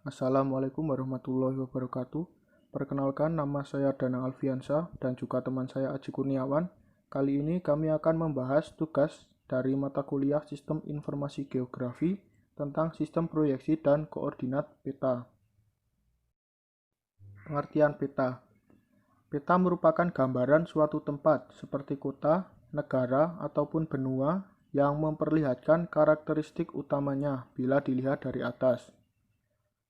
Assalamualaikum warahmatullahi wabarakatuh. Perkenalkan, nama saya Danang Alfiansyah dan juga teman saya Aji Kurniawan. Kali ini kami akan membahas tugas dari mata kuliah Sistem Informasi Geografi tentang sistem proyeksi dan koordinat peta. Pengertian peta. Peta merupakan gambaran suatu tempat seperti kota, negara, ataupun benua yang memperlihatkan karakteristik utamanya bila dilihat dari atas.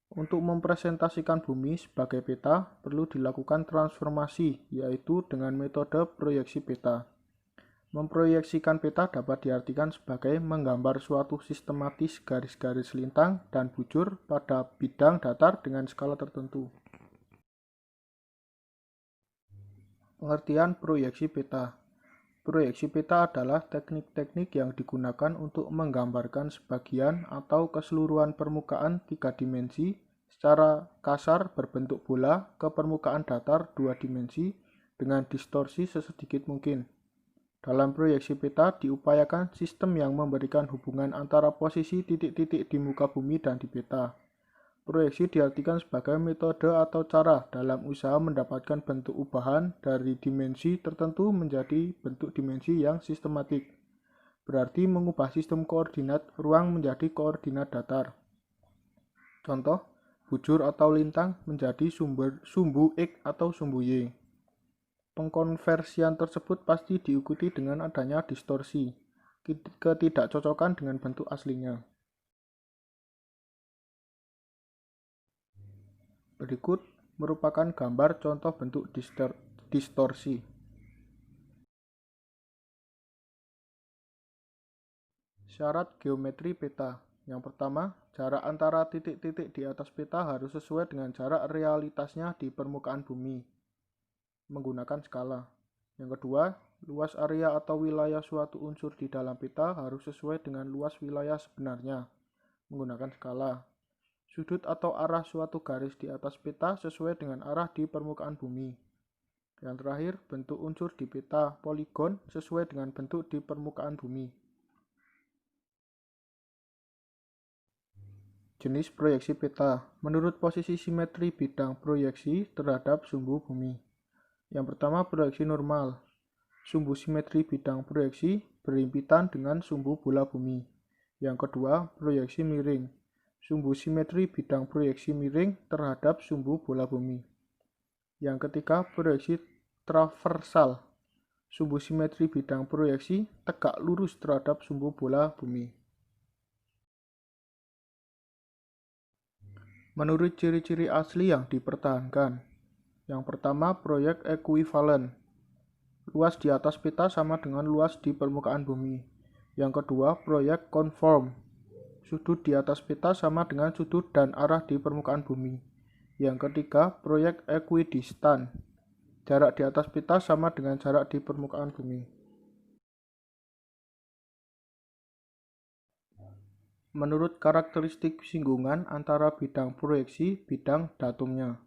Untuk mempresentasikan bumi sebagai peta, perlu dilakukan transformasi, yaitu dengan metode proyeksi peta. Memproyeksikan peta dapat diartikan sebagai menggambar suatu sistematis garis-garis lintang dan bujur pada bidang datar dengan skala tertentu. Pengertian proyeksi peta. Proyeksi peta adalah teknik-teknik yang digunakan untuk menggambarkan sebagian atau keseluruhan permukaan 3 dimensi secara kasar berbentuk bola ke permukaan datar 2 dimensi dengan distorsi sesedikit mungkin. Dalam proyeksi peta diupayakan sistem yang memberikan hubungan antara posisi titik-titik di muka bumi dan di peta. Proyeksi diartikan sebagai metode atau cara dalam usaha mendapatkan bentuk ubahan dari dimensi tertentu menjadi bentuk dimensi yang sistematik. Berarti mengubah sistem koordinat ruang menjadi koordinat datar. Contoh, bujur atau lintang menjadi sumbu X atau sumbu Y. Pengkonversian tersebut pasti diikuti dengan adanya distorsi, ketidakcocokan dengan bentuk aslinya. Berikut merupakan gambar contoh bentuk distorsi. Syarat geometri peta. Yang pertama, jarak antara titik-titik di atas peta harus sesuai dengan jarak realitasnya di permukaan bumi menggunakan skala. Yang kedua, luas area atau wilayah suatu unsur di dalam peta harus sesuai dengan luas wilayah sebenarnya menggunakan skala. Sudut atau arah suatu garis di atas peta sesuai dengan arah di permukaan bumi. Yang terakhir, bentuk unsur di peta poligon sesuai dengan bentuk di permukaan bumi. Jenis proyeksi peta menurut posisi simetri bidang proyeksi terhadap sumbu bumi. Yang pertama, proyeksi normal. Sumbu simetri bidang proyeksi berhimpitan dengan sumbu bola bumi. Yang kedua, proyeksi miring. Sumbu simetri bidang proyeksi miring terhadap sumbu bola bumi. Yang ketiga, proyeksi traversal. Sumbu simetri bidang proyeksi tegak lurus terhadap sumbu bola bumi. Menurut ciri-ciri asli yang dipertahankan. Yang pertama, proyek ekuivalen. Luas di atas peta sama dengan luas di permukaan bumi. Yang kedua, proyek konform. Sudut di atas peta sama dengan sudut dan arah di permukaan bumi. Yang ketiga, proyek ekuidistan. Jarak di atas peta sama dengan jarak di permukaan bumi. Menurut karakteristik singgungan antara bidang proyeksi, bidang datumnya.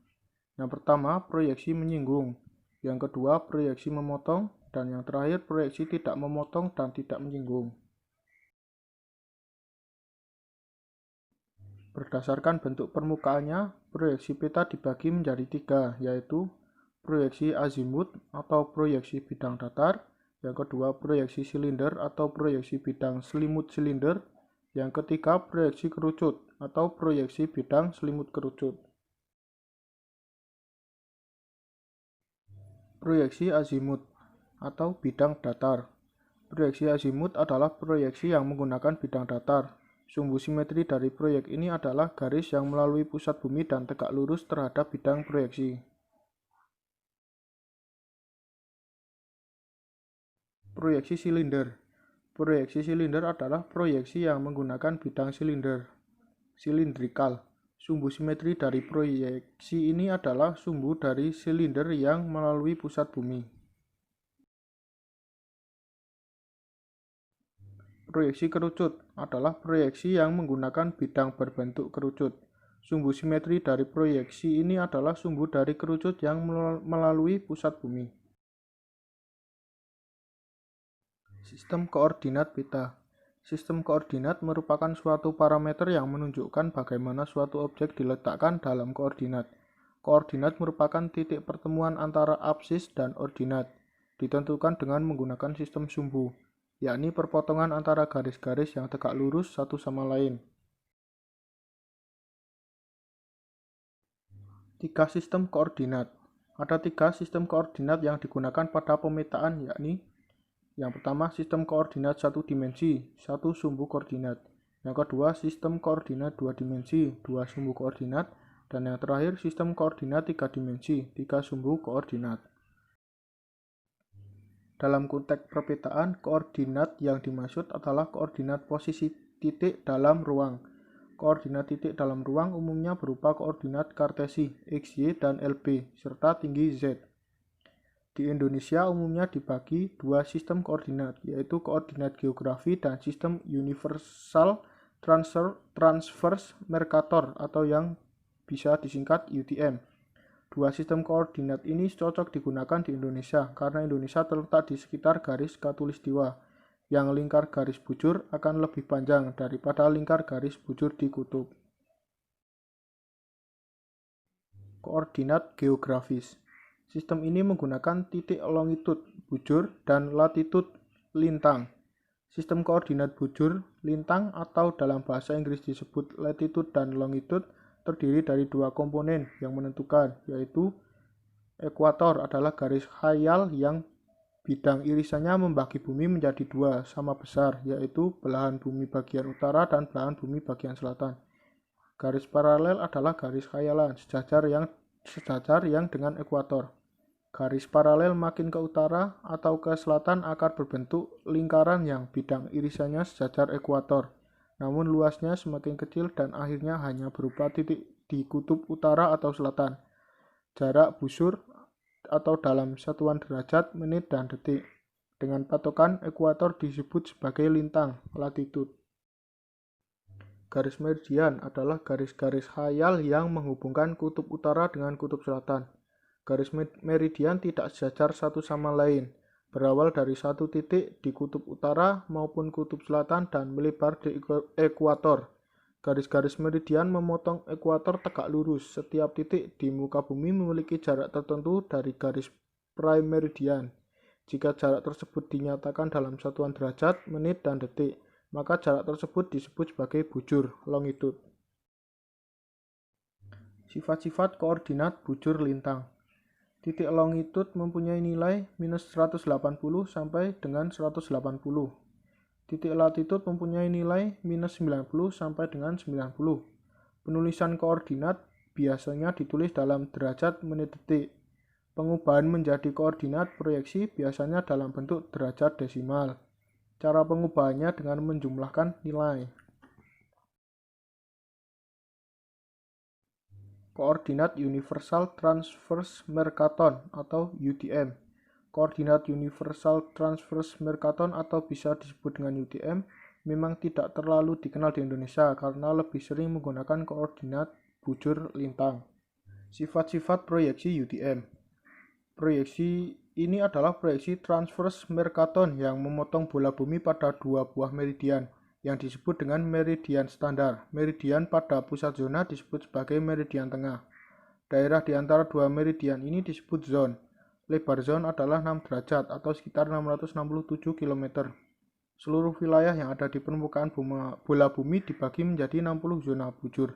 Yang pertama, proyeksi menyinggung. Yang kedua, proyeksi memotong. Dan yang terakhir, proyeksi tidak memotong dan tidak menyinggung. Berdasarkan bentuk permukaannya, proyeksi peta dibagi menjadi 3, yaitu proyeksi azimut atau proyeksi bidang datar, yang kedua proyeksi silinder atau proyeksi bidang selimut silinder, yang ketiga proyeksi kerucut atau proyeksi bidang selimut kerucut. Proyeksi azimut atau bidang datar. Proyeksi azimut adalah proyeksi yang menggunakan bidang datar. Sumbu simetri dari proyek ini adalah garis yang melalui pusat bumi dan tegak lurus terhadap bidang proyeksi. Proyeksi silinder. Proyeksi silinder adalah proyeksi yang menggunakan bidang silindrikal. Sumbu simetri dari proyeksi ini adalah sumbu dari silinder yang melalui pusat bumi. Proyeksi kerucut adalah proyeksi yang menggunakan bidang berbentuk kerucut. Sumbu simetri dari proyeksi ini adalah sumbu dari kerucut yang melalui pusat bumi. Sistem koordinat peta. Sistem koordinat merupakan suatu parameter yang menunjukkan bagaimana suatu objek diletakkan dalam koordinat. Koordinat merupakan titik pertemuan antara absis dan ordinat, ditentukan dengan menggunakan sistem sumbu, yakni perpotongan antara garis-garis yang tegak lurus satu sama lain. 3 sistem koordinat. Ada 3 sistem koordinat yang digunakan pada pemetaan, yakni yang pertama sistem koordinat satu dimensi, satu sumbu koordinat. Yang kedua sistem koordinat 2 dimensi, 2 sumbu koordinat. Dan yang terakhir sistem koordinat 3 dimensi, 3 sumbu koordinat. Dalam konteks perpetaan, koordinat yang dimaksud adalah koordinat posisi titik dalam ruang. Koordinat titik dalam ruang umumnya berupa koordinat kartesi X, Y, dan LB, serta tinggi Z. Di Indonesia umumnya dibagi 2 sistem koordinat, yaitu koordinat geografi dan sistem Universal Transverse Mercator atau yang bisa disingkat UTM. 2 sistem koordinat ini cocok digunakan di Indonesia karena Indonesia terletak di sekitar garis khatulistiwa, yang lingkar garis bujur akan lebih panjang daripada lingkar garis bujur di kutub. Koordinat geografis. Sistem ini menggunakan titik longitude bujur dan latitude lintang. Sistem koordinat bujur lintang atau dalam bahasa Inggris disebut latitude dan longitude terdiri dari 2 komponen yang menentukan, yaitu ekuator adalah garis khayal yang bidang irisannya membagi bumi menjadi 2 sama besar, yaitu belahan bumi bagian utara dan belahan bumi bagian selatan. Garis paralel adalah garis khayalan sejajar yang dengan ekuator. Garis paralel makin ke utara atau ke selatan akan berbentuk lingkaran yang bidang irisannya sejajar ekuator, namun luasnya semakin kecil dan akhirnya hanya berupa titik di kutub utara atau selatan. Jarak busur atau dalam satuan derajat, menit, dan detik. Dengan patokan ekuator disebut sebagai lintang, latitude. Garis meridian adalah garis-garis khayal yang menghubungkan kutub utara dengan kutub selatan. Garis meridian tidak sejajar satu sama lain, berawal dari satu titik di kutub utara maupun kutub selatan dan melebar di ekuator. Garis-garis meridian memotong ekuator tegak lurus. Setiap titik di muka bumi memiliki jarak tertentu dari garis prime meridian. Jika jarak tersebut dinyatakan dalam satuan derajat, menit, dan detik, maka jarak tersebut disebut sebagai bujur, longitude. Sifat-sifat koordinat bujur lintang. Titik longitude mempunyai nilai minus 180 sampai dengan 180. Titik latitude mempunyai nilai minus 90 sampai dengan 90. Penulisan koordinat biasanya ditulis dalam derajat menit detik. Pengubahan menjadi koordinat proyeksi biasanya dalam bentuk derajat desimal. Cara pengubahannya dengan menjumlahkan nilai. Koordinat Universal Transverse Mercator atau UTM. Koordinat Universal Transverse Mercator atau bisa disebut dengan UTM memang tidak terlalu dikenal di Indonesia karena lebih sering menggunakan koordinat bujur lintang. Sifat-sifat proyeksi UTM. Proyeksi ini adalah proyeksi transverse Mercator yang memotong bola bumi pada 2 buah meridian yang disebut dengan meridian standar. Meridian pada pusat zona disebut sebagai meridian tengah. Daerah di antara 2 meridian ini disebut zone. Lebar zone adalah 6 derajat atau sekitar 667 km. Seluruh wilayah yang ada di permukaan bola bumi dibagi menjadi 60 zona bujur.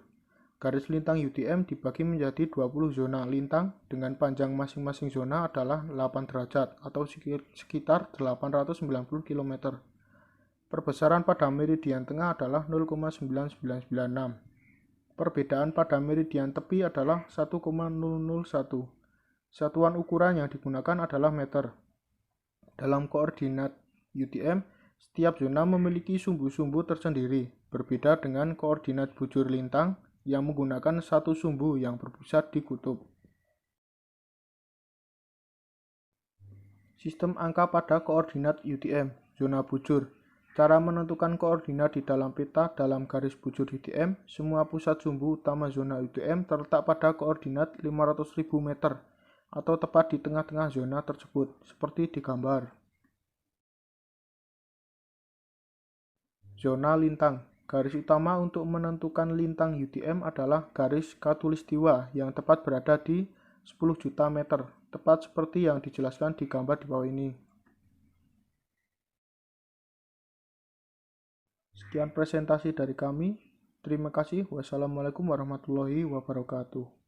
Garis lintang UTM dibagi menjadi 20 zona lintang dengan panjang masing-masing zona adalah 8 derajat atau sekitar 890 km. Perbesaran pada meridian tengah adalah 0,9996. Perbedaan pada meridian tepi adalah 1,001. Satuan ukuran yang digunakan adalah meter. Dalam koordinat UTM, setiap zona memiliki sumbu-sumbu tersendiri, berbeda dengan koordinat bujur lintang yang menggunakan satu sumbu yang berpusat di kutub. Sistem angka pada koordinat UTM, zona bujur. Cara menentukan koordinat di dalam peta dalam garis bujur UTM, semua pusat sumbu utama zona UTM terletak pada koordinat 500.000 meter atau tepat di tengah-tengah zona tersebut, seperti di gambar. Zona lintang. Garis utama untuk menentukan lintang UTM adalah garis khatulistiwa yang tepat berada di 10 juta meter, tepat seperti yang dijelaskan di gambar di bawah ini. Sekian presentasi dari kami. Terima kasih. Wassalamualaikum warahmatullahi wabarakatuh.